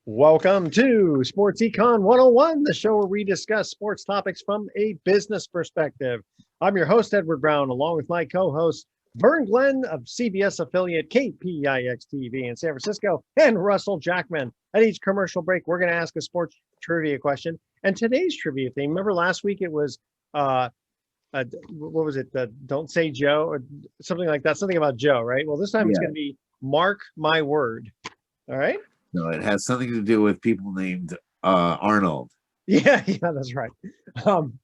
Welcome to Sports Econ 101, the show where we discuss sports topics from a business perspective. I'm your host, Edward Brown, along with my co-host, Vern Glenn of CBS affiliate KPIX TV in San Francisco, and Russell Jackman. At each commercial break, we're going to ask a sports trivia question. And today's trivia theme, remember last week it was, what was it? Don't say Joe or something like that, something about Joe, right? Well, this time it's going to be Mark My Word. All right. No, it has something to do with people named Arnold. Yeah, that's right.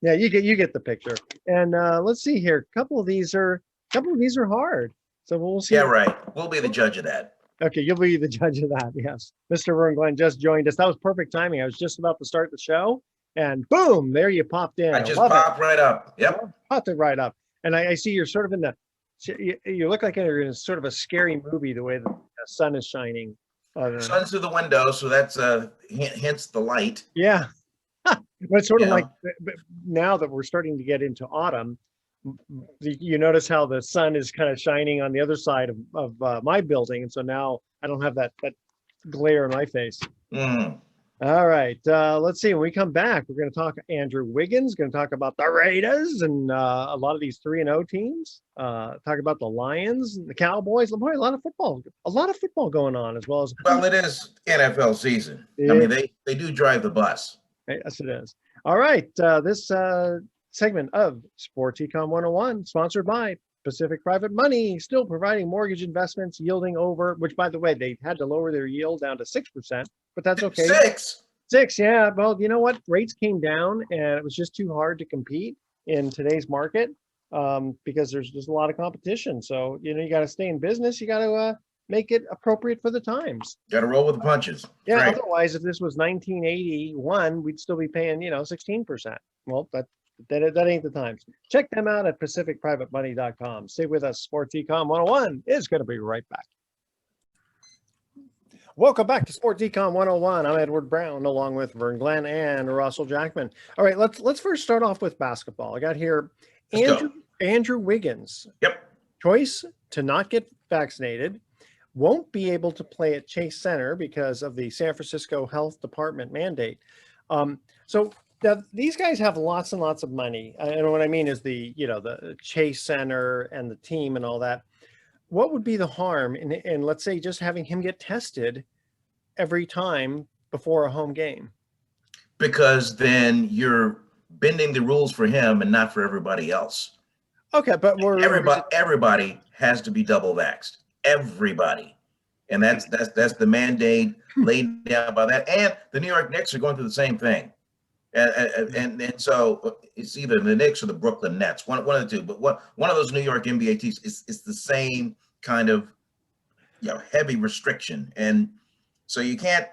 Yeah, you get the picture. And let's see here. A couple of these are hard. So we'll see. Yeah, right. We'll be the judge of that. Okay, you'll be the judge of that. Yes. Mr. Vern Glenn just joined us. That was perfect timing. I was just about to start the show, and boom, there you popped in. I just popped right up. Yep. Popped it right up. And I see you're sort of in the. You look like you're in sort of a scary movie. The way the sun is shining. Sun's through the window, so that's hence the light. Yeah. But it's sort of like now that we're starting to get into autumn, you notice how the sun is kind of shining on the other side of my building. And so now I don't have that glare in my face. Mm. All right. Let's see. When we come back, we're going to talk Andrew Wiggins, going to talk about the Raiders and a lot of these 3-0 teams. Talk about the Lions, the Cowboys. Boy, a lot of football going on as well as. Well, it is NFL season. I mean, they do drive the bus. Yes, it is. All right. This segment of Sports Econ 101, sponsored by Pacific Private Money, still providing mortgage investments yielding over, which, by the way, they had to lower their yield down to 6%, but that's okay. 6, yeah. Well, you know what? Rates came down, and it was just too hard to compete in today's market because there's just a lot of competition. So, you got to stay in business. You got to make it appropriate for the times. Got to roll with the punches. Yeah. Right. Otherwise, if this was 1981, we'd still be paying, 16%. Well, that ain't the times. Check them out at pacificprivatemoney.com. Stay with us. Sports Econ 101 is going to be right back. Welcome back to Sports Econ 101. I'm Edward Brown, along with Vern Glenn and Russell Jackman. All right, let's first start off with basketball. I got here Andrew Wiggins. Yep. Choice to not get vaccinated. Won't be able to play at Chase Center because of the San Francisco Health Department mandate. So now these guys have lots and lots of money. And what I mean is the Chase Center and the team and all that. What would be the harm in let's say just having him get tested every time before a home game? Because then you're bending the rules for him and not for everybody else. Okay, but everybody has to be double vaxxed. Everybody. And that's the mandate laid down by that. And the New York Knicks are going through the same thing. And so it's either the Knicks or the Brooklyn Nets, one of the two. But one of those New York NBA teams is the same kind of heavy restriction. And so you can't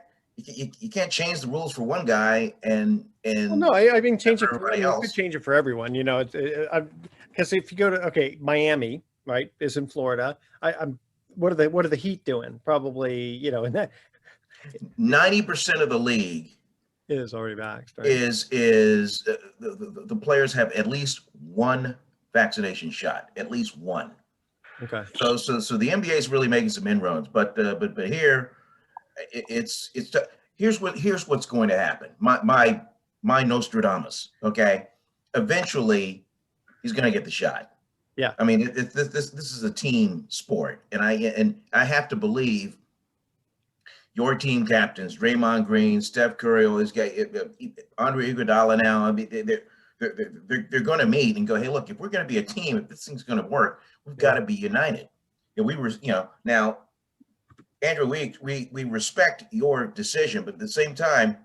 change the rules for one guy and well, no, I mean change it for everybody else. You could change it for everyone. Because if you go to Miami, right, is in Florida. What are the Heat doing? Probably, in that 90% of the league is already vaxxed. Right? Is the players have at least one vaccination shot, at least one. Okay. So the NBA is really making some inroads, but here, here's what's going to happen. My Nostradamus. Okay, eventually, he's going to get the shot. Yeah. I mean, this is a team sport, and I have to believe your team captains, Draymond Green, Steph Curry, all these guys, Andre Iguodala now. I mean, they're going to meet and go, hey, look, if we're going to be a team, if this thing's going to work, we've got to be united. Now, Andrew, we respect your decision, but at the same time,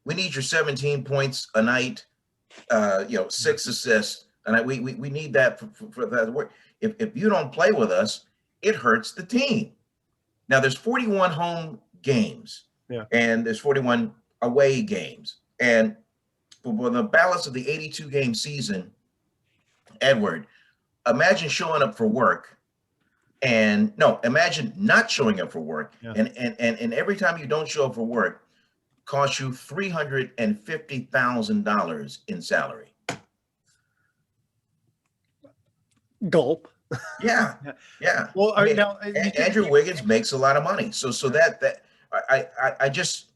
we need your 17 points a night, 6 assists. And we need that for that to work. If you don't play with us, it hurts the team. Now there's 41 home games, and there's 41 away games, and for the balance of the 82 game season, Edward, imagine showing up for work, imagine not showing up for work, and every time you don't show up for work, costs you $350,000 in salary. Gulp. Yeah. Well, Andrew Wiggins makes a lot of money, so that I just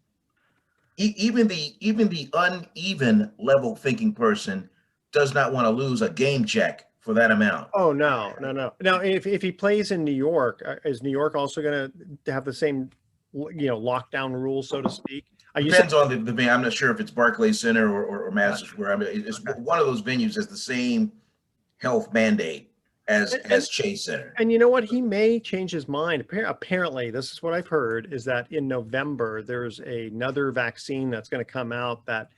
even the uneven level thinking person does not want to lose a game check for that amount. Oh, no. Now, if he plays in New York, is New York also going to have the same, lockdown rules, so to speak? Depends on the venue. I'm not sure if it's Barclays Center or Madison Square. I mean, it's one of those venues has the same health mandate as Chase Center. And you know what? He may change his mind. Apparently, this is what I've heard, is that in November, there's another vaccine that's going to come out that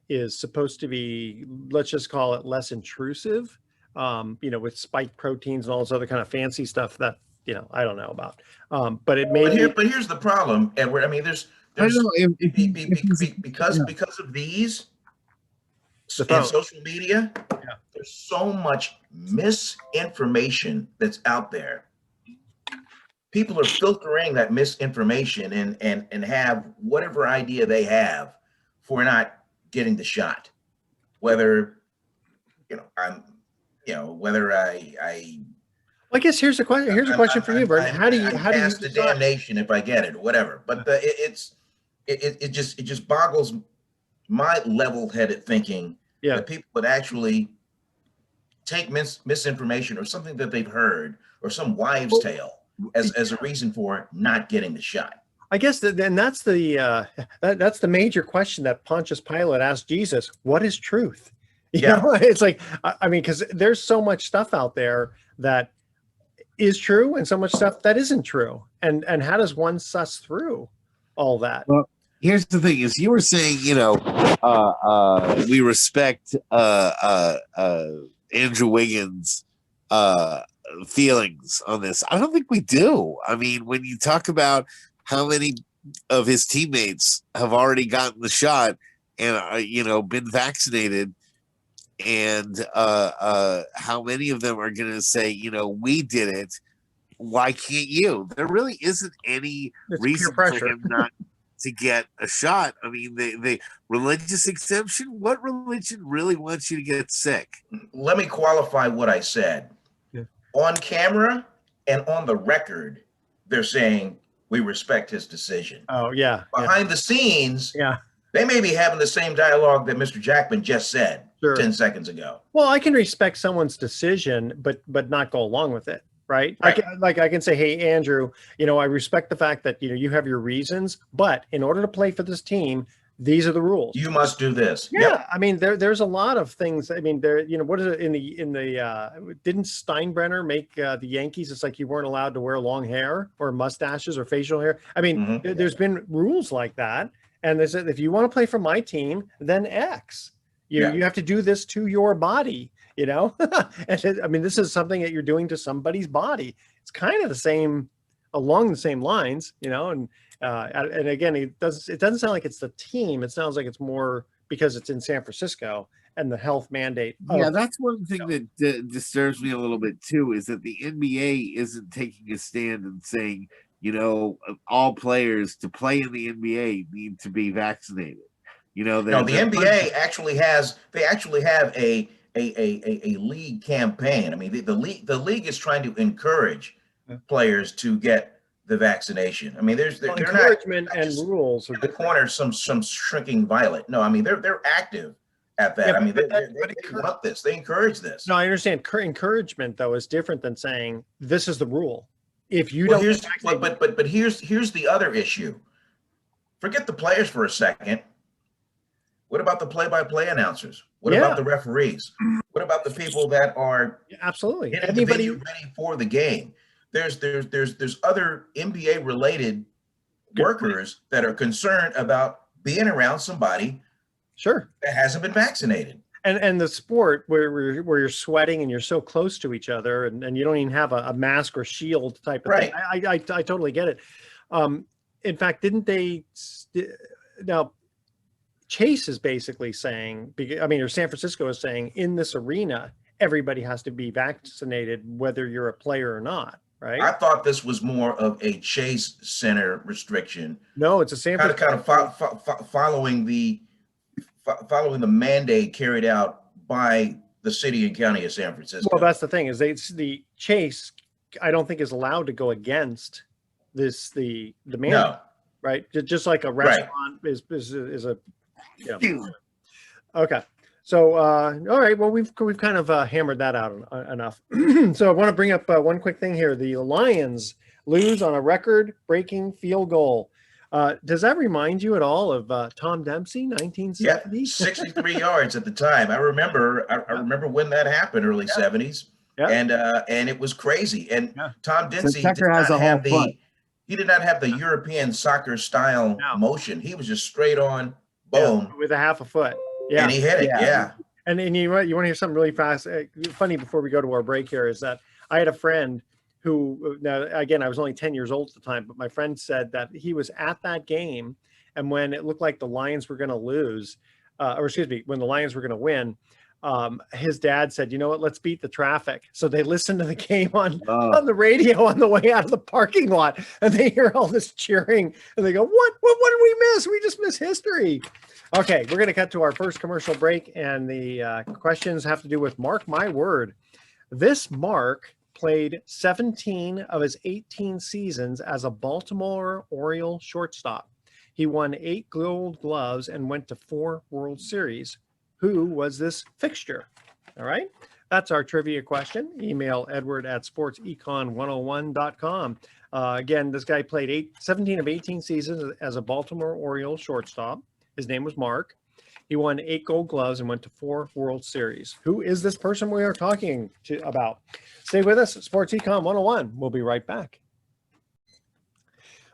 is supposed to be, let's just call it, less intrusive, with spike proteins and all this other kind of fancy stuff that, I don't know about. But it may But here's the problem, Edward. I mean, there's because of these and social media, there's so much misinformation that's out there. People are filtering that misinformation and have whatever idea they have for not getting the shot. Whether whether I guess here's a question. Here's a question for you, Bert. How do you pass the damnation if I get it, or whatever? But it just boggles my level-headed thinking that people would actually take misinformation or something that they've heard or some wives' tale as a reason for not getting the shot. I guess then that's the major question that Pontius Pilate asked Jesus: what is truth? It's like, I mean, because there's so much stuff out there that is true and so much stuff that isn't true. And how does one suss through all that? Well, here's the thing: is you were saying, we respect Andrew Wiggins' feelings on this. I don't think we do. I mean, when you talk about how many of his teammates have already gotten the shot and been vaccinated, and how many of them are going to say, we did it, why can't you? There really isn't any reason for him not to get a shot. I mean, the religious exemption, what religion really wants you to get sick? Let me qualify what I said. On camera and on the record, they're saying we respect his decision. Oh, yeah. Behind the scenes, they may be having the same dialogue that Mr. Jackman just said 10 seconds ago. Well, I can respect someone's decision, but not go along with it, right? I can say, hey, Andrew, I respect the fact that you have your reasons, but in order to play for this team, these are the rules. You must do this. Yeah, yep. I mean, there's a lot of things. I mean, what is it in the didn't Steinbrenner make the Yankees? It's like you weren't allowed to wear long hair or mustaches or facial hair. I mean, there's been rules like that. And they said, if you want to play for my team, then X. You have to do this to your body, And I mean, this is something that you're doing to somebody's body. It's kind of the same, along the same lines, And again, it doesn't sound like it's the team. It sounds like it's more because it's in San Francisco and the health mandate. Yeah, that's one thing that disturbs me a little bit too, is that the NBA isn't taking a stand and saying, all players to play in the NBA need to be vaccinated. No, the NBA actually have a league campaign. I mean, the league is trying to encourage players to get the vaccination. I mean, they're encouragement not and rules in the corner some shrinking violet. No, I mean they're active at that. I mean, they want this. They encourage this. No, I understand. Encouragement though is different than saying this is the rule. If you don't, but here's the other issue. Forget the players for a second. What about the play-by-play announcers? What about the referees? What about the people that are absolutely getting the venue ready for the game? There's other NBA related workers that are concerned about being around somebody that hasn't been vaccinated. And the sport where you're sweating and you're so close to each other and you don't even have a mask or shield type of thing. I totally get it. In fact, didn't they now Chase is basically saying, or San Francisco is saying in this arena, everybody has to be vaccinated, whether you're a player or not. Right. I thought this was more of a Chase Center restriction. No, it's a San Francisco following the mandate carried out by the city and county of San Francisco. Well, that's the thing is the Chase, I don't think is allowed to go against the mandate. right? Just like a restaurant is a, yeah. Okay. So, all right. Well, we've kind of hammered that out enough. So I want to bring up one quick thing here. The Lions lose on a record-breaking field goal. Does that remind you at all of Tom Dempsey, 1970? Yeah, 63 yards at the time. I remember when that happened, early 70s. Yeah. And it was crazy. And Tom Dempsey Tucker has a whole foot. He did not have the European soccer style motion. He was just straight on, boom, with a half a foot. Yeah, and he hit it. Yeah. And you want to hear something really fast, funny before we go to our break here is that I had a friend who, now again, I was only 10 years old at the time, but my friend said that he was at that game, and when it looked like the Lions were going to lose, when the Lions were going to win, his dad said, "You know what? Let's beat the traffic." So they listened to the game on the radio on the way out of the parking lot, and they hear all this cheering, and they go, "What did we miss? We just missed history." Okay, we're going to cut to our first commercial break, and the questions have to do with Mark My Word. This Mark played 17 of his 18 seasons as a Baltimore Oriole shortstop. He won 8 Gold Gloves and went to 4 World Series. Who was this fixture? All right, that's our trivia question. Email edward@sportsecon101.com. Again, this guy played 17 of 18 seasons as a Baltimore Orioles shortstop. His name was Mark. He won 8 Gold Gloves and went to 4 World Series. Who is this person we are talking about? Stay with us at Sports Econ 101. We'll be right back.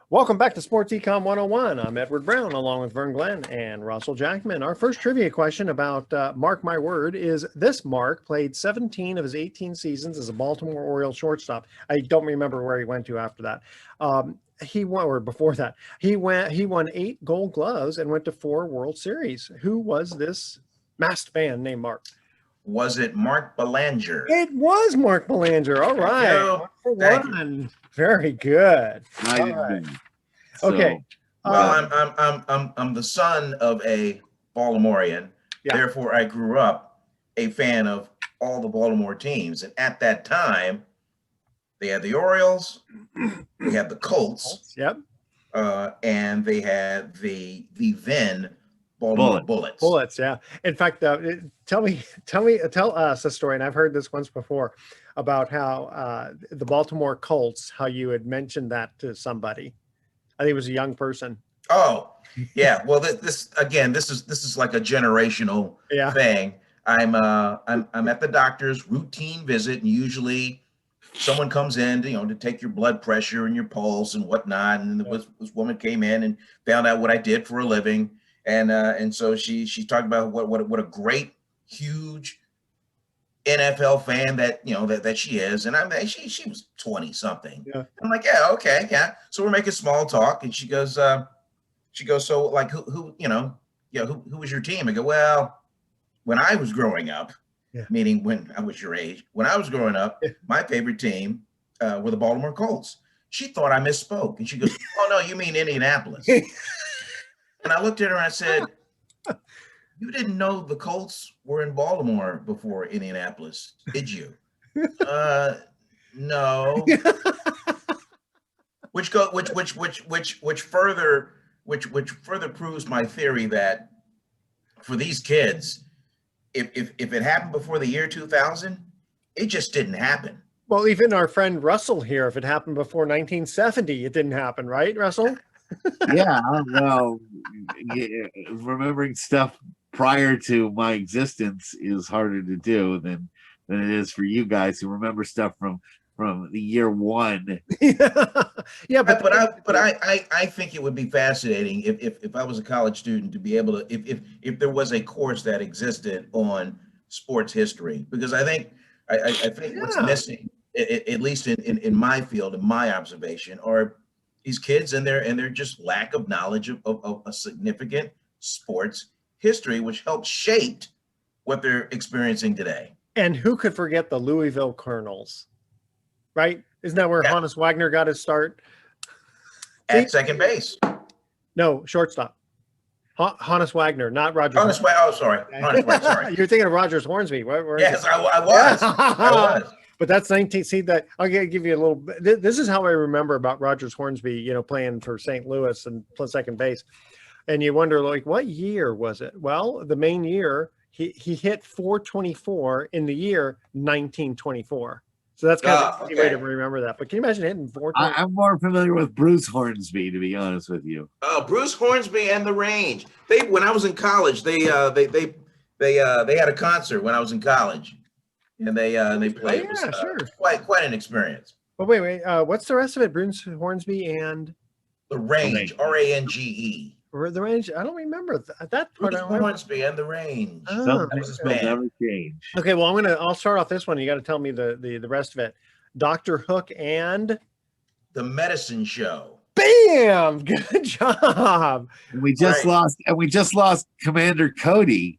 Welcome back to Sports Econ 101. I'm Edward Brown, along with Vern Glenn and Russell Jackman. Our first trivia question about Mark My Word is, this Mark played 17 of his 18 seasons as a Baltimore Orioles shortstop. I don't remember where he went to after that. He won 8 Gold Gloves and went to 4 World Series. Who was this masked man named Mark? Was it Mark Belanger? It was Mark Belanger. All right. 1 for 1. Very good. All right. Okay. Well, I'm the son of a Baltimorean. Yeah. Therefore, I grew up a fan of all the Baltimore teams. And at that time, they had the Orioles, they had the Colts, yep, and they had the then Baltimore Bullets. Bullets, yeah. In fact, tell us a story, and I've heard this once before, about how the Baltimore Colts, how you had mentioned that to somebody. I think it was a young person. Oh, yeah. Well, this is like a generational thing. I'm at the doctor's routine visit, and usually someone comes in, to take your blood pressure and your pulse and whatnot. And this woman came in and found out what I did for a living, and so she talked about what a great, huge NFL fan that she is. And she was 20 something. Yeah. I'm like, yeah, okay, yeah. So we're making small talk, and she goes, so like who was your team? I go, well, when I was growing up. Yeah. Meaning when I was your age, when I was growing up, my favorite team were the Baltimore Colts. She thought I misspoke, and she goes, "Oh no, you mean Indianapolis?" And I looked at her and I said, "You didn't know the Colts were in Baltimore before Indianapolis, did you?" No. Which further proves my theory that for these kids, if it happened before the year 2000, it just didn't happen. Well, even our friend Russell here, if it happened before 1970, it didn't happen, right, Russell? Yeah, well, remembering stuff prior to my existence is harder to do than it is for you guys who remember stuff from the year 1. Yeah, but I think it would be fascinating if I was a college student to be able to, if there was a course that existed on sports history, because I think what's missing, at least in my field, in my observation, are these kids and their just lack of knowledge of a significant sports history, which helped shape what they're experiencing today. And who could forget the Louisville Colonels? Right? Isn't that where Hannes Wagner got his start? At second base. No, shortstop. Hannes Wagner, not Roger. Oh, sorry. Hannes Wagner, sorry. You're thinking of Rogers Hornsby. Yes, I was. I was. But that's 19. See that I'll give you a little. This is how I remember about Rogers Hornsby, playing for St. Louis and plus second base. And you wonder, like, what year was it? Well, the main year he hit 424 in the year 1924. So that's kind of an easy way to remember that. But can you imagine hitting 424? I'm more familiar with Bruce Hornsby, to be honest with you. Oh, Bruce Hornsby and the Range. When I was in college, they had a concert when I was in college, and they played. Yeah, sure. Quite an experience. But wait. What's the rest of it? Bruce Hornsby and the Range, Range. The Range. I don't remember that part. Bruce Hornsby and the Range. Oh, that was his band. Never change. Okay, well, I'll start off this one. You got to tell me the rest of it. Dr. Hook and the Medicine Show. Bam! Good job. And we just lost Commander Cody.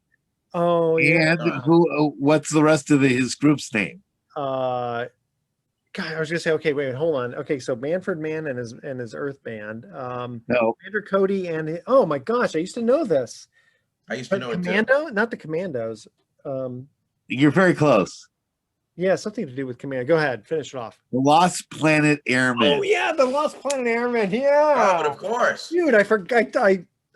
Oh yeah. And what's the rest of his group's name? God, I was gonna say, okay, wait, hold on. Okay, so Manfred Mann and his Earth Band. No. Commander Cody and oh my gosh, I used to know this. I used to know Commando, not the Commandos. You're very close. Yeah, something to do with Commando. Go ahead, finish it off. The Lost Planet Airmen. Oh yeah, the Lost Planet Airmen. Yeah. Oh, but of course, dude, I forgot.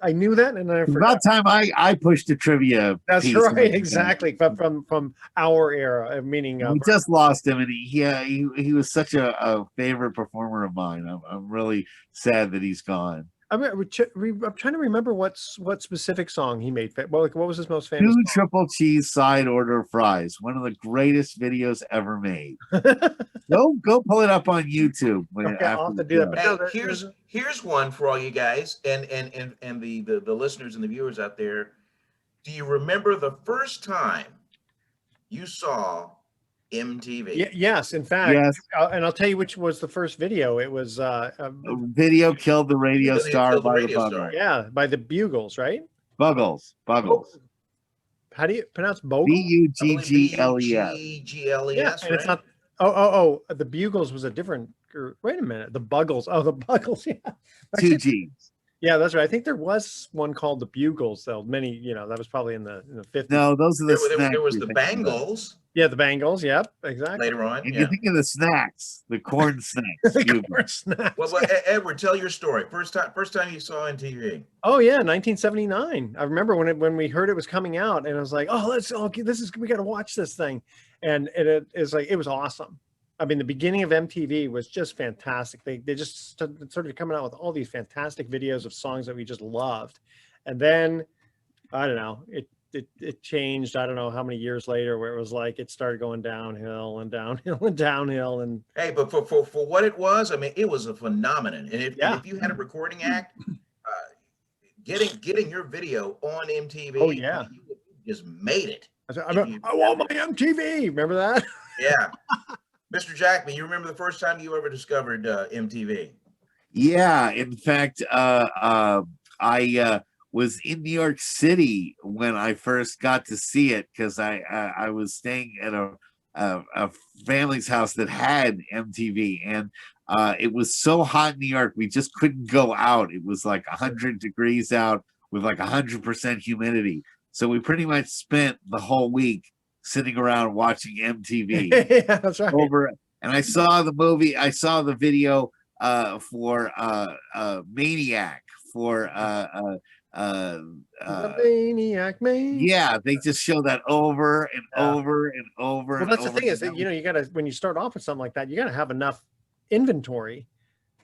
I knew that, and I forgot. About time I pushed a trivia. That's right, exactly. From our era, meaning we just lost him, and he was such a favorite performer of mine. I'm really sad that he's gone. I'm trying to remember what specific song he made. Well, like, what was his most famous? 2 song? triple cheese side order fries. One of the greatest videos ever made. Go pull it up on YouTube. Okay, I'll have to do that. But here's one for all you guys and the listeners and the viewers out there. Do you remember the first time you saw MTV? Yes, in fact, yes. And I'll tell you which was the first video. It was Video Killed the Radio Star by the Buggles. Yeah, by the Bugles, right? Buggles. How do you pronounce Bogle? Buggles. Yeah, and it's not. Oh, the Bugles was a different. Wait a minute, the Buggles. Oh, the Buggles. Yeah, 2 G's. Yeah, that's right. I think there was one called the Bugles, though. That was probably in the 50s. No, those are the snacks. There was the Bangles. Yeah, the Bangles. Yep, exactly. Later on, and you think of the snacks, the corn snacks. The corn snacks. Well, Edward, tell your story. First time you saw MTV. Oh yeah, 1979. I remember when we heard it was coming out, and I was like, we got to watch this thing, and it was awesome. I mean, the beginning of MTV was just fantastic. They just started coming out with all these fantastic videos of songs that we just loved. And then, I don't know, it changed. I don't know how many years later where it was like it started going downhill and downhill and downhill. And hey, but for what it was, I mean, it was a phenomenon. And if you had a recording act, getting your video on MTV, oh yeah, you just made it. I want my MTV. Remember that? Yeah. Mr. Jackman, you remember the first time you ever discovered MTV? Yeah, in fact, I was in New York City when I first got to see it because I was staying at a family's house that had MTV, and it was so hot in New York we just couldn't go out. It was like 100 degrees out with like 100% humidity, so we pretty much spent the whole week sitting around watching MTV. Yeah, that's right. And I saw the movie. I saw the video for Maniac for the Maniac Man. Yeah, they just show that over and over and over. Well, that's the thing is that you gotta, when you start off with something like that, you gotta have enough inventory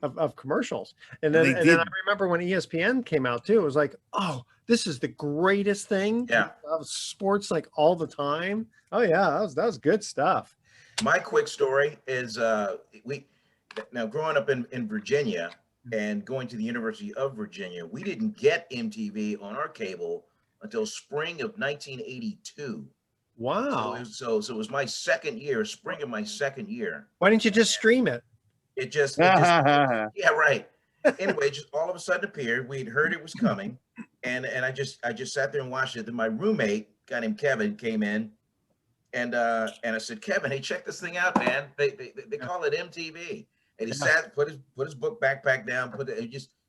of commercials. And then I remember when ESPN came out too, it was like, oh, this is the greatest thing. Yeah. Of sports, like all the time. Oh yeah, that was good stuff. My quick story is growing up in Virginia and going to the University of Virginia, we didn't get MTV on our cable until spring of 1982. Wow. So it was my second year, spring of my second year. Why didn't you just stream it? It just yeah, right. Anyway, just all of a sudden appeared. We'd heard it was coming, and I just sat there and watched it. Then my roommate, a guy named Kevin, came in, and I said, Kevin, hey, check this thing out, man. They call it MTV. And he sat, put his book backpack down,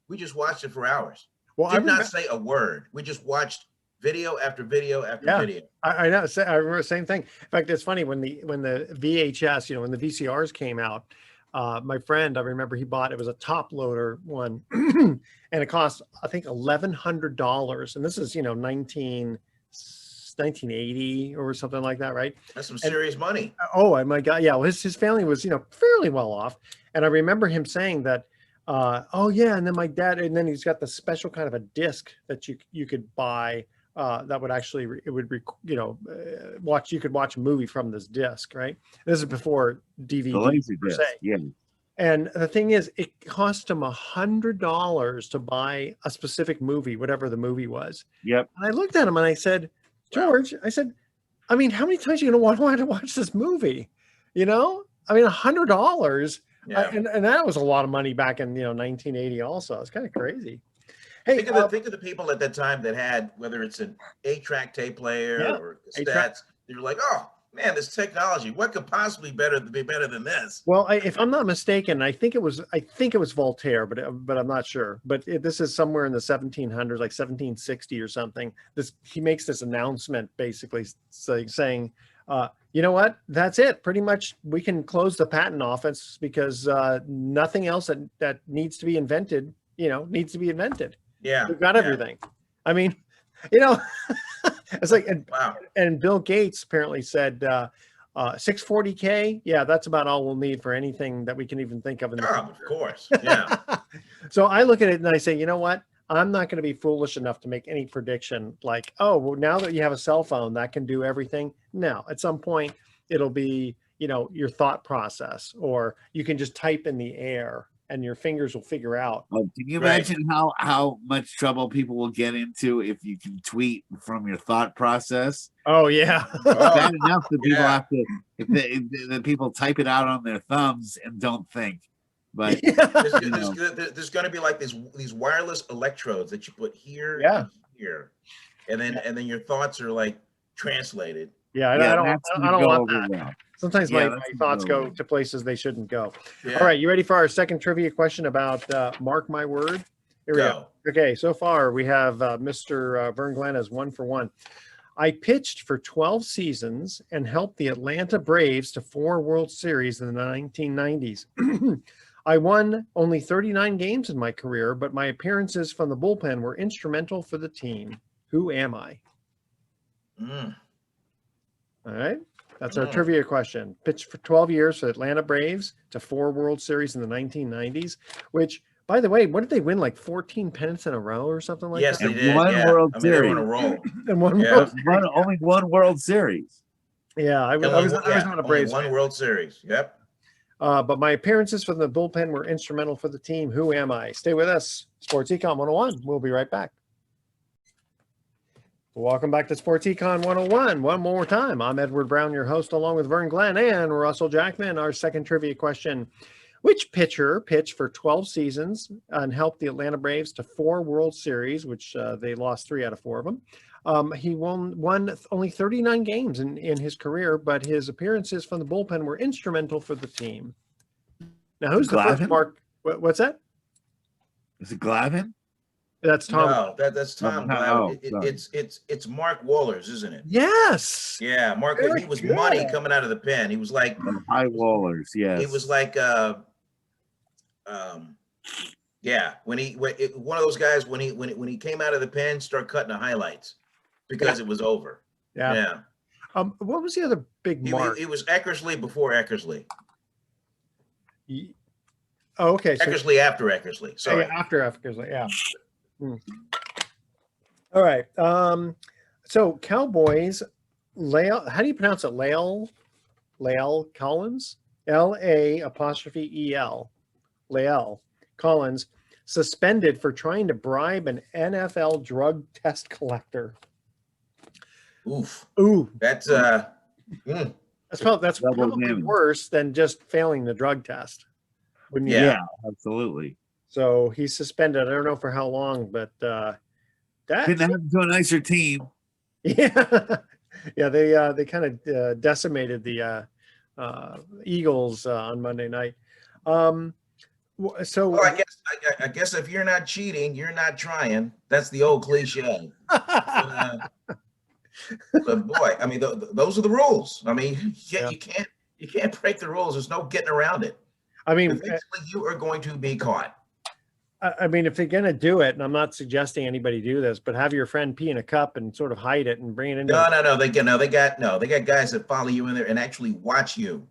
we just watched it for hours. Well, did not say a word. We just watched video after video after Yeah. video. I know. I remember the same thing. In fact, it's funny when the VHS, when the VCRs came out, my friend, I remember he bought, it was a top loader one and it cost, I think, $1,100. And this is, 1980 or something like that. Right. That's some serious money. Oh my God. Yeah. Well, his family was, fairly well off. And I remember him saying that, oh yeah. And then my dad, and then he's got the special kind of a disc that you could buy that would actually, you could watch a movie from this disc, right? This is before DVD per se. Yeah. And the thing is, it cost him $100 to buy a specific movie, whatever the movie was. Yep. And I looked at him and I said, George, I said, I mean, how many times are you going to want to watch this movie? I mean, $100. Yeah. And that was a lot of money back in, 1980 also. It's kind of crazy. Hey, think of the people at that time that had, whether it's an 8-track tape player or cassettes, you're like, oh man, this technology, what could possibly be better than this? Well, if I'm not mistaken, I think it was Voltaire, but I'm not sure. But this is somewhere in the 1700s, like 1760 or something. He makes this announcement basically saying, you know what? That's it. Pretty much, we can close the patent office because nothing else that needs to be invented, needs to be invented. Yeah, we've got everything. I mean, it's like, and Bill Gates apparently said 640K. Yeah, that's about all we'll need for anything that we can even think of in the future. Of course. Yeah. So I look at it and I say, you know what? I'm not going to be foolish enough to make any prediction like, oh, well, now that you have a cell phone that can do everything. No, at some point it'll be, your thought process, or you can just type in the air and your fingers will figure out. Can you imagine how much trouble people will get into if you can tweet from your thought process? Oh yeah. Bad enough that people have to, if people type it out on their thumbs and don't think. But there's going to be like these wireless electrodes that you put here and here, and then your thoughts are like translated. Yeah, I don't want that. Well. Sometimes my thoughts go to places they shouldn't go. Yeah. All right, you ready for our second trivia question about Mark My Word? Here we go. Okay, so far we have Mr. Vern Glenn as 1 for 1. I pitched for 12 seasons and helped the Atlanta Braves to 4 World Series in the 1990s. I won only 39 games in my career, but my appearances from the bullpen were instrumental for the team. Who am I? All right. That's our trivia question. Pitched for 12 years for the Atlanta Braves to 4 World Series in the 1990s, which, by the way, what did they win? Like 14 pennants in a row or something like that? Yes, they did. One World Series. They were on a roll. And only one World Series. Yeah, I was not a Braves fan. One World Series. Yep. But my appearances from the bullpen were instrumental for the team. Who am I? Stay with us. Sports Econ 101. We'll be right back. Welcome back to Sports Econ 101. One more time. I'm Edward Brown, your host, along with Vern Glenn and Russell Jackman. Our second trivia question. Which pitcher pitched for 12 seasons and helped the Atlanta Braves to 4 World Series, which they lost 3 out of 4 of them? He won only 39 games in his career, but his appearances from the bullpen were instrumental for the team. Now, who's the first Mark? What's that? Is it Glavine? That's Tom. No, that's Tom. It's Mark Wohlers, isn't it? Yes. Yeah, Mark. He was money coming out of the pen. He was like high Wohlers. Yes. He was like one of those guys when he came out of the pen, start cutting the highlights because it was over. Yeah. What was the other big Mark? It was Eckersley before Eckersley. Oh, okay. Eckersley after Eckersley. Sorry. After Eckersley. Yeah. All right. So Cowboys, how do you pronounce it? Lael Collins, L-A'-E-L, Lael Collins, suspended for trying to bribe an NFL drug test collector. Ooh. That's probably worse than just failing the drug test. Yeah, absolutely. So he's suspended. I don't know for how long, but that couldn't happen to a nicer team. Yeah, yeah. They kind of decimated the Eagles on Monday night. So I I guess if you're not cheating, you're not trying. That's the old cliche. But boy, I mean, those are the rules. I mean, Yeah. you can't break the rules. There's no getting around it. I mean, Eventually, you are going to be caught. I mean, if you're gonna do it, and I'm not suggesting anybody do this, but have your friend pee in a cup and sort of hide it and bring it into. No. They got guys that follow you in there and actually watch you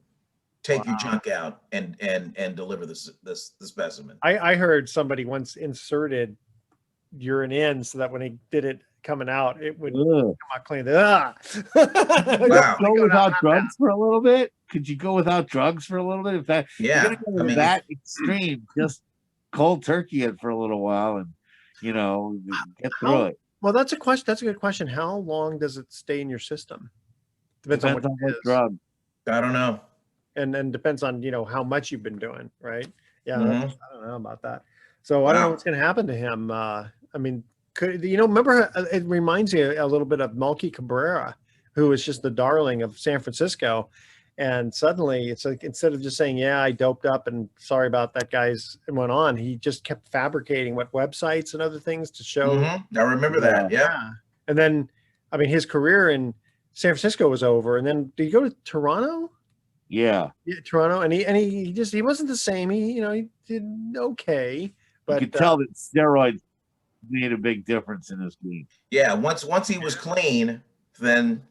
take your junk out and deliver the specimen. I heard somebody once inserted urine in so that when he did it coming out, it would come out clean. Wow. Go without drugs for a little bit? Could you go without drugs for a little bit? If that, yeah, you're gonna go that extreme, just cold turkey it for a little while and get through it. Well, that's a question. That's a good question. How long does it stay in your system? Depends on what drug. I don't know. And depends on how much you've been doing, right? Yeah, Mhm. I don't know about that. So I don't know what's going to happen to him. I mean, remember, it reminds you a little bit of Melky Cabrera, who was just the darling of San Francisco. And suddenly it's like, instead of just saying, yeah, I doped up and sorry about that, guys, and went on, he just kept fabricating websites and other things to show. I remember that. Yeah. And then, I mean, his career in San Francisco was over. And then did he go to Toronto? Yeah, Toronto. And he wasn't the same. He did okay. But you could tell that steroids made a big difference in his game. Yeah. Once he was clean, then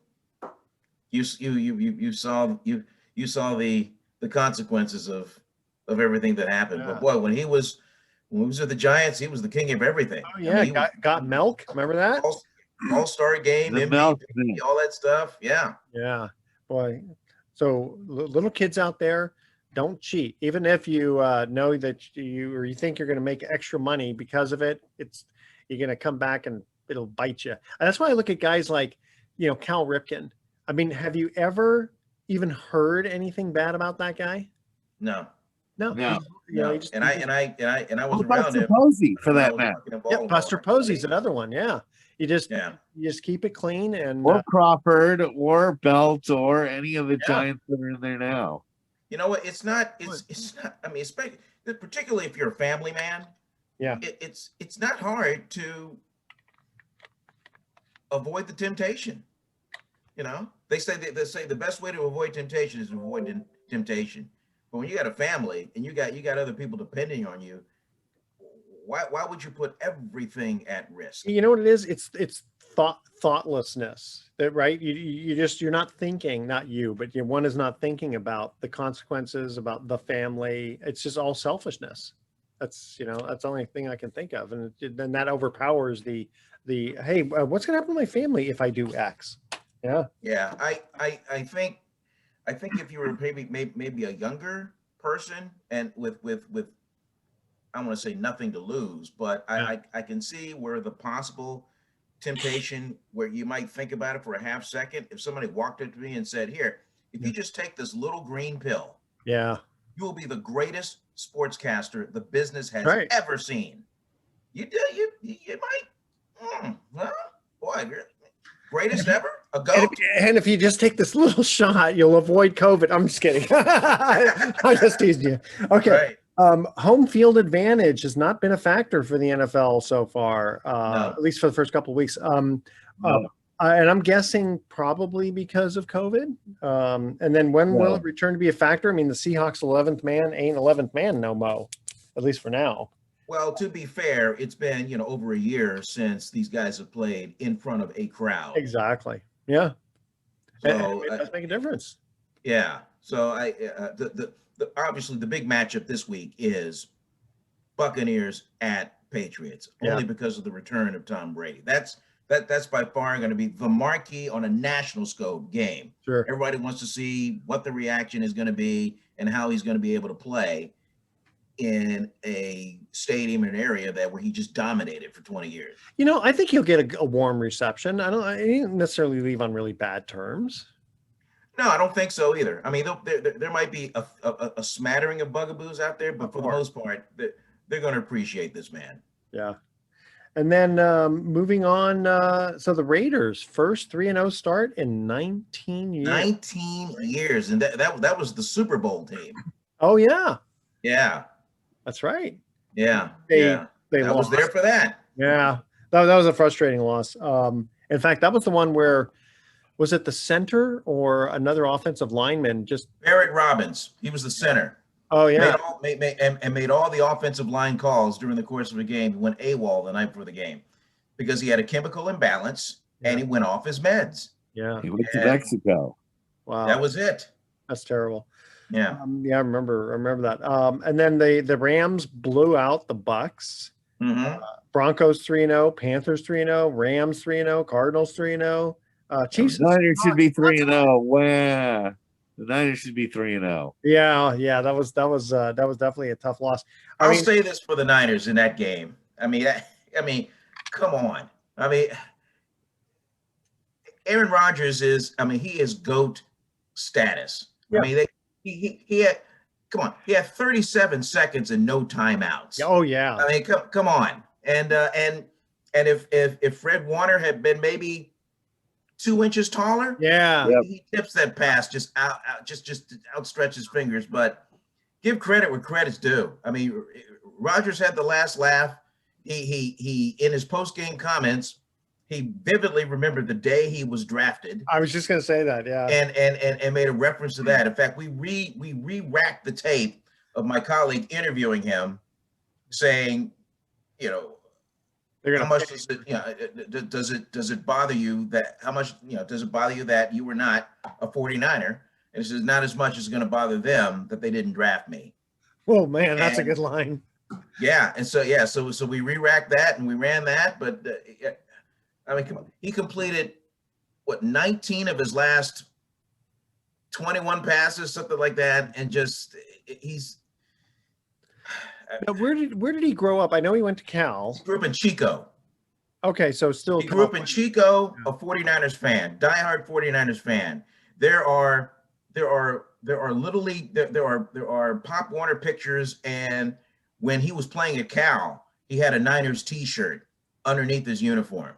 you saw the consequences of everything that happened. Yeah. But boy, when he was with the Giants, he was the king of everything. Oh yeah, I mean, got milk. Remember that? All-star game, MVP, all that stuff. Yeah. Yeah, boy. So little kids out there, don't cheat. Even if you know that you think you're going to make extra money because of it, you're going to come back and it'll bite you. And that's why I look at guys like Cal Ripken. I mean, have you ever even heard anything bad about that guy? No. No. I was around Buster him. Posey for that matter. Yeah, Buster Posey's another one. Yeah. You just keep it clean and or Crawford or Belt or any of the Giants that are in there now. You know what? It's not. I mean, especially particularly if you're a family man. Yeah. It's not hard to avoid the temptation. They say the best way to avoid temptation is to avoid temptation. But when you got a family and you got other people depending on you, why would you put everything at risk? You know what it is? It's thoughtlessness. That right? You're not thinking, not you, but one is not thinking about the consequences, about the family. It's just all selfishness. That's that's the only thing I can think of, and then that overpowers the hey, what's gonna happen to my family if I do X? Yeah. Yeah. I think if you were maybe a younger person and with I want to say nothing to lose, but I can see where the possible temptation where you might think about it for a half second. If somebody walked up to me and said, "Here, if you just take this little green pill, you will be the greatest sportscaster the business has ever seen." You might, boy, greatest ever. A goat. And if you just take this little shot, you'll avoid COVID. I'm just kidding. I just teased you. Okay. Right. Home field advantage has not been a factor for the NFL so far, at least for the first couple of weeks. And I'm guessing probably because of COVID. And then when will it return to be a factor? I mean, the Seahawks 11th man ain't 11th man no mo, at least for now. Well, to be fair, it's been over a year since these guys have played in front of a crowd. Exactly. Yeah. So it does make a difference. Yeah. So obviously the big matchup this week is Buccaneers at Patriots, only because of the return of Tom Brady. That's by far going to be the marquee on a national scope game. Sure. Everybody wants to see what the reaction is going to be and how he's going to be able to play in a stadium in an area where he just dominated for 20 years. I think he'll get a warm reception. He didn't necessarily leave on really bad terms. No, I don't think so either. I mean, there might be a smattering of bugaboos out there, but for the most part, they're going to appreciate this man. Yeah. And then moving on, so the Raiders first 3-0 start in 19 years. 19 years, and that was the Super Bowl team. Oh yeah. Yeah. That's right. Yeah, They I was lost. there for that. Yeah, that was a frustrating loss. In fact, that was the one where was it the center or another offensive lineman just Barrett Robbins, he was the center. oh Made yeah. all made all the offensive line calls during the course of the game. He went AWOL the night before the game because he had a chemical imbalance and he went off his meds. Yeah. He went to And Mexico. Wow. that was it. That's terrible. Yeah. Yeah, I remember that. And then the Rams blew out the Bucks. Mm-hmm. Broncos 3-0, Panthers 3-0, Rams 3-0, Cardinals 3-0. Chiefs. The Niners should be 3-0. Wow. The Niners should be 3-0. Yeah, that was definitely a tough loss. I'll say this for the Niners in that game. I mean, come on. I mean, Aaron Rodgers is. He is GOAT status. Yeah. I mean, he had. Come on, he had 37 seconds and no timeouts. Oh yeah. I mean, come on, and if Fred Warner had been maybe 2 inches taller, yeah, he tips that pass just out just outstretch his fingers. But give credit where credit's due. I mean, Rodgers had the last laugh. He in his post game comments, he vividly remembered the day he was drafted. I was just going to say that, yeah. And made a reference to that. In fact, we re-racked the tape of my colleague interviewing him, saying, how much does it, does it bother you that does it bother you that you were not a 49er? And he says, not as much as it's going to bother them that they didn't draft me. Oh man, that's a good line. Yeah, and so we re-racked that and we ran that, but. Come on. He completed 19 of his last 21 passes, something like that, and just he's. Now, where did he grow up? I know he went to Cal. He grew up in Chico. Okay, so still. He grew up in Chico, a 49ers fan, diehard 49ers fan. There are Little League. There are Pop Warner pictures, and when he was playing at Cal, he had a Niners T-shirt underneath his uniform.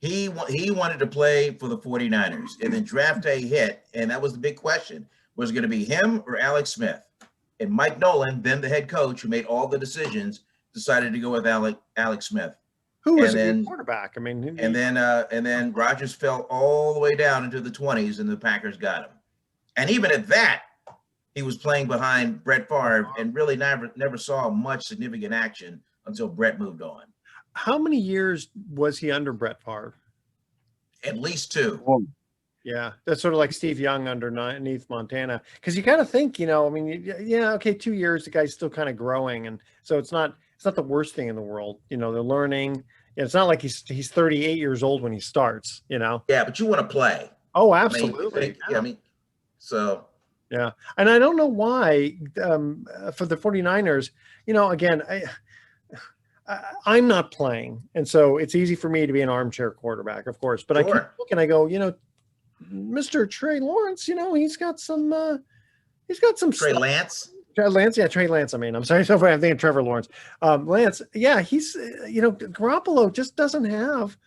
He wanted to play for the 49ers, and then draft day hit, and that was the big question. Was it going to be him or Alex Smith? And Mike Nolan, then the head coach who made all the decisions, decided to go with Alex Smith. Who was a good quarterback? I mean, and then Rodgers fell all the way down into the 20s, and the Packers got him. And even at that, he was playing behind Brett Favre and really never saw much significant action until Brett moved on. How many years was he under Brett Favre? At least 2. Yeah, that's sort of like Steve Young underneath Montana. Because you kind of think, okay, 2 years, the guy's still kind of growing, and so it's not the worst thing in the world. They're learning. It's not like he's 38 years old when he starts. Yeah, but you want to play. Oh, absolutely. So. Yeah, and I don't know why for the 49ers. Again, I'm not playing, and so it's easy for me to be an armchair quarterback, of course. But sure. I keep looking, I go, Mr. Trey Lawrence, he's got some Trey Lance. Trey Lance. I mean, I'm sorry, so I'm thinking Trevor Lawrence. Lance, yeah, he's Garoppolo just doesn't have.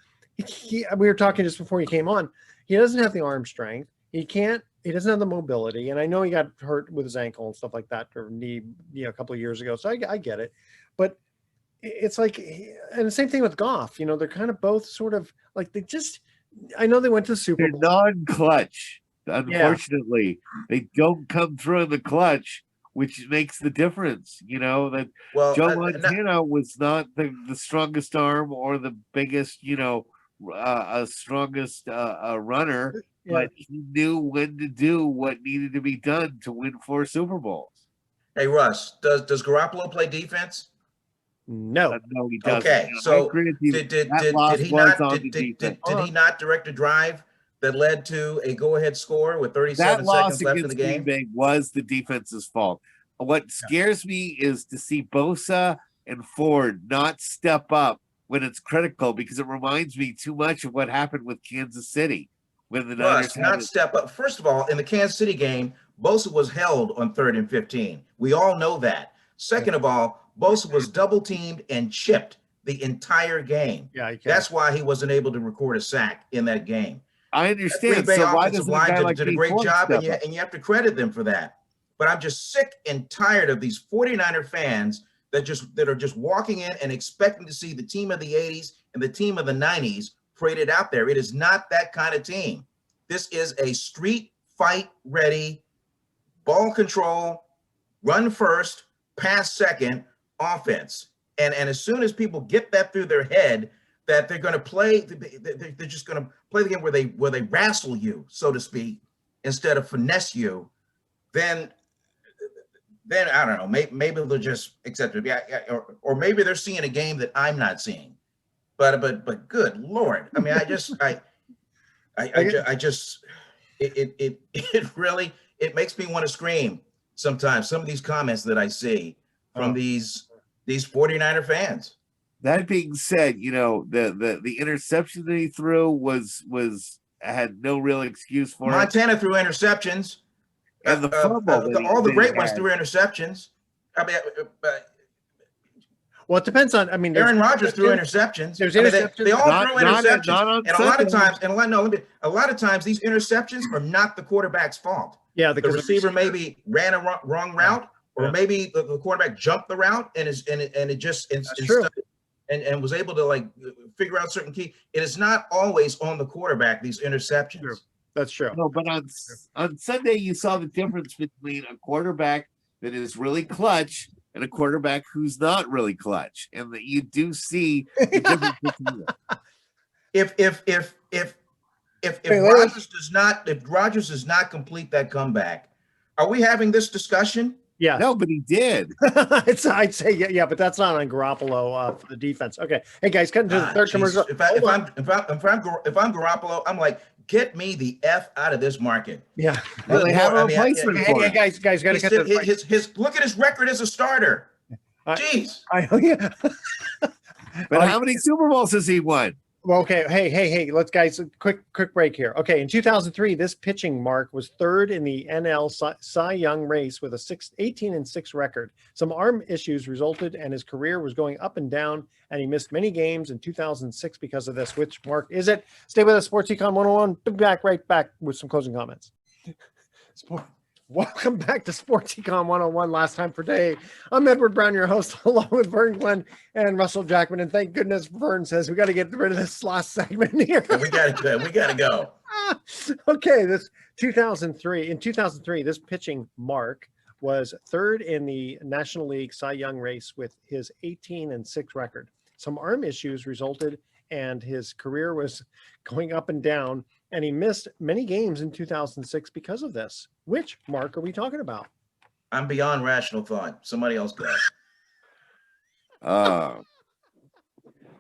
We were talking just before he came on. He doesn't have the arm strength. He doesn't have the mobility, and I know he got hurt with his ankle and stuff like that, or knee, a couple of years ago. So I get it, but. It's like, and the same thing with Goff. They're kind of both sort of like I know they went to the Super Bowl. They're non-clutch. Unfortunately, they don't come through in the clutch, which makes the difference. That Joe Montana was not the strongest arm or the biggest, strongest runner, but he knew when to do what needed to be done to win 4 Super Bowls. Hey, Russ, does Garoppolo play defense? No, he doesn't. Okay, so did he not direct a drive that led to a go-ahead score with 37 seconds left in the game? Green Bay was the defense's fault. What scares me is to see Bosa and Ford not step up when it's critical, because it reminds me too much of what happened with Kansas City when the Niners not step up. First of all, in the Kansas City game, Bosa was held on 3rd and 15. We all know that. Second of all, Bosa was double teamed and chipped the entire game. Yeah, that's why he wasn't able to record a sack in that game. I understand. So why doesn't a guy like did a great job, and you have to credit them for that. But I'm just sick and tired of these 49er fans that are just walking in and expecting to see the team of the 80s and the team of the 90s paraded out there. It is not that kind of team. This is a street fight ready, ball control, run first, pass second offense. And as soon as people get that through their head, that they're going to play, they're just going to play the game where they wrestle you, so to speak, instead of finesse you, then I don't know, maybe they'll just accept it. Or maybe they're seeing a game that I'm not seeing. But good Lord. I mean, it really makes me want to scream sometimes, some of these comments that I see from these 49er fans. That being said, the interception that he threw had no real excuse for it. Montana threw interceptions. And the fumble, all the great ones threw interceptions. I mean, well, it depends on. I mean, Aaron Rodgers threw interceptions. There's interceptions. They all threw interceptions, not and a lot of times, these interceptions are not the quarterback's fault. Yeah, the receiver maybe ran a wrong route, or maybe the quarterback jumped the route and was able to like figure out certain key. It is not always on the quarterback, these interceptions. True. That's true. No, but on Sunday you saw the difference between a quarterback that is really clutch and a quarterback who's not really clutch, and that you do see the difference between them. If Rodgers does not complete that comeback, are we having this discussion? Yeah. No, but he did. I'd say yeah, but that's not on Garoppolo for the defense. Okay. Hey guys, cutting to the third commercial. If I'm Garoppolo, I'm like, get me the F out of this market. Yeah. Well, they have a replacement for Hey him. guys, gotta cut to his look at his record as a starter. Jeez. Yeah. But how many Super Bowls has he won? Well, okay. Hey, let's guys, quick break here. Okay, in 2003, this pitching mark was third in the NL Cy Young race with a 18-6 record. Some arm issues resulted, and his career was going up and down, and he missed many games in 2006 because of this. Which mark is it? Stay with us, Sports Econ 101. Right back with some closing comments. Welcome back to Sports Econ 101, last time for day. I'm Edward Brown, your host, along with Vern Glenn and Russell Jackman. And thank goodness Vern says we got to get rid of this last segment here. We got to go. Okay, this 2003. In 2003, this pitching mark was third in the National League Cy Young race with his 18-6 record. Some arm issues resulted, and his career was going up and down, and he missed many games in 2006 because of this. Which mark are we talking about? I'm beyond rational thought. Somebody else go. I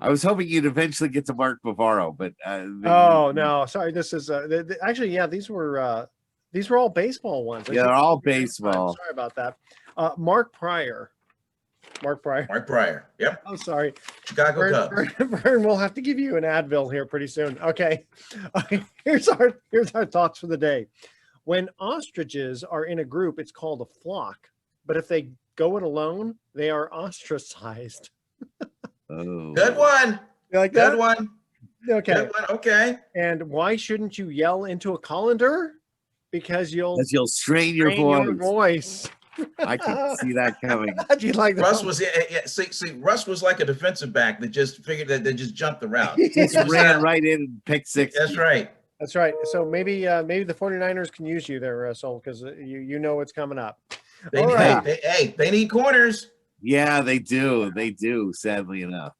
was hoping you'd eventually get to Mark Bavaro, but no, sorry. This is actually, yeah. These were all baseball ones. Yeah, they're all baseball. Sorry about that. Mark Pryor. Yep. I'm sorry. Chicago Cubs. Vern, we'll have to give you an Advil here pretty soon. Okay. Here's our thoughts for the day. When ostriches are in a group, it's called a flock. But if they go it alone, they are ostracized. Oh. Good one. You like that? Good one. Okay. Good one. Okay. And why shouldn't you yell into a colander? Because you'll strain your voice. I can see that coming. How'd you like that? Russ was like a defensive back that just figured that they just jumped the route. Just ran right in and picked six. That's right. That's right. So maybe the 49ers can use you there, Russell, because you know what's coming up. They need corners. Yeah, they do. They do, sadly enough.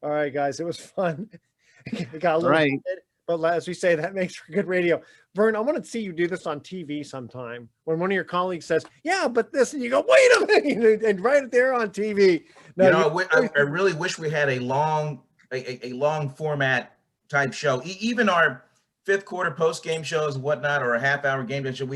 All right, guys. It was fun. It got a little bit, but as we say, that makes for good radio. Vern, I want to see you do this on TV sometime. When one of your colleagues says, yeah, but this, and you go, wait a minute, and right there on TV. No, I really wish we had a long format type show. Even our fifth quarter post game shows and whatnot, or a half-hour game show.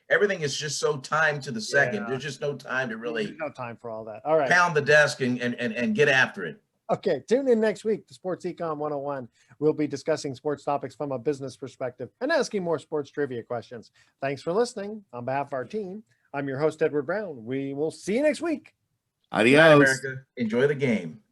Everything is just so timed to the second. Yeah. There's just no time to really. There's no time for all that. All right. Pound the desk and get after it. Okay. Tune in next week to Sports Econ 101. We'll be discussing sports topics from a business perspective and asking more sports trivia questions. Thanks for listening. On behalf of our team, I'm your host, Edward Brown. We will see you next week. Adios. Good night, America. Enjoy the game.